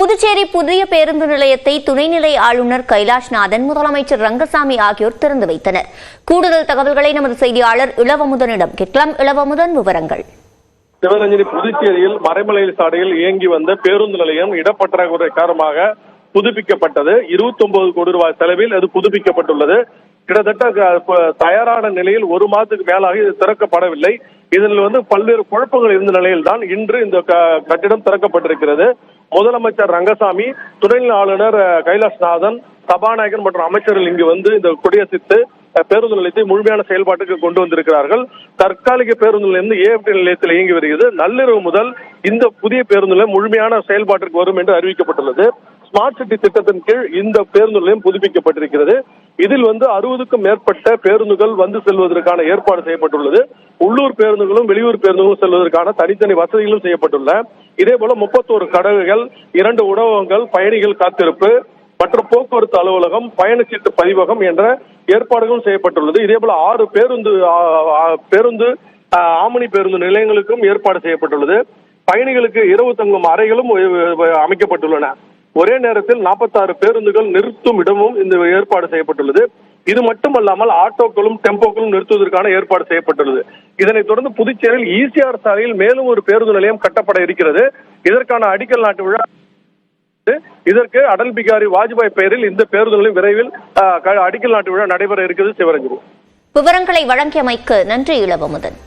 புதுச்சேரி புதிய பேருந்து நிலையத்தை துணைநிலை ஆளுநர் கைலாஷ்நாதன், முதலமைச்சர் ரங்கசாமி ஆகியோர் திறந்து வைத்தனர். கூடுதல் தகவல்களை நமது செய்தியாளர் இளவமுதனிடம் கேட்கலாம். இளவமுதன், விவரங்கள். சிவரஞ்சனி, புதுச்சேரியில் மறைமலை சாலையில் இயங்கி வந்த பேருந்து நிலையம் இடப்பற்றாக்குறை காரணமாக புதுப்பிக்கப்பட்டது. 29 கோடி ரூபாய் செலவில் அது புதுப்பிக்கப்பட்டுள்ளது. கிட்டத்தட்ட தயாரான நிலையில் 1 மாதத்துக்கு மேலாக இது திறக்கப்படவில்லை. இதில் பல்வேறு குழப்பங்கள் இருந்த நிலையில் தான் இன்று இந்த கட்டிடம் திறக்கப்பட்டிருக்கிறது. முதலமைச்சர் ரங்கசாமி, துணைநிலை ஆளுநர் கைலாஷ்நாதன், சபாநாயகர் மற்றும் அமைச்சர்கள் இங்கு இந்த கொடியசைத்து பேருந்து நிலையத்தை முழுமையான செயல்பாட்டுக்கு கொண்டு வந்திருக்கிறார்கள். தற்காலிக பேருந்து நிலையம் ஏஎப்டி நிலையத்தில் இயங்கி வருகிறது. நள்ளிரவு முதல் இந்த புதிய பேருந்து நிலையம் முழுமையான செயல்பாட்டிற்கு வரும் என்று அறிவிக்கப்பட்டுள்ளது. ஸ்மார்ட் சிட்டி திட்டத்தின் கீழ் இந்த பேருந்து நிலையம் புதுப்பிக்கப்பட்டிருக்கிறது. இதில் 60க்கும் மேற்பட்ட பேருந்துகள் செல்வதற்கான ஏற்பாடு செய்யப்பட்டுள்ளது. உள்ளூர் பேருந்துகளும் வெளியூர் பேருந்துகளும் செல்வதற்கான தனித்தனி வசதிகளும் செய்யப்பட்டுள்ளன. இதேபோல 31 கடைகள், 2 உணவகங்கள், பயணிகள் காத்திருப்பு மற்றும் போக்குவரத்து அலுவலகம், பயணச்சீட்டு பதிவகம் என்ற ஏற்பாடுகளும் செய்யப்பட்டுள்ளது. இதேபோல 6 பேருந்து ஆமணி பேருந்து நிலையங்களுக்கும் ஏற்பாடு செய்யப்பட்டுள்ளது. பயணிகளுக்கு இரவு தங்கும் அறைகளும் அமைக்கப்பட்டுள்ளன. ஒரே நேரத்தில் 46 பேருந்துகள் நிறுத்தும் இடமும் இந்த ஏற்பாடு செய்யப்பட்டுள்ளது. இது மட்டுமல்லாமல் ஆட்டோக்களும் டெம்போக்களும் நிறுத்துவதற்கான ஏற்பாடு செய்யப்பட்டுள்ளது. இதனைத் தொடர்ந்து புதுச்சேரியில் ஈசிஆர் சாலையில் மேலும் ஒரு பேருந்து நிலையம் கட்டப்பட இருக்கிறது. இதற்கான அடிக்கல் நாட்டு விழா, இதற்கு அடல் பிகாரி வாஜ்பாய் பெயரில் இந்த பேருந்து நிலையம் விரைவில் அடிக்கல் நாட்டு விழா நடைபெற இருக்கிறது. சிவரஞ்சனி, விவரங்களை வழங்கியமைக்கு நன்றி இளவமுதன்.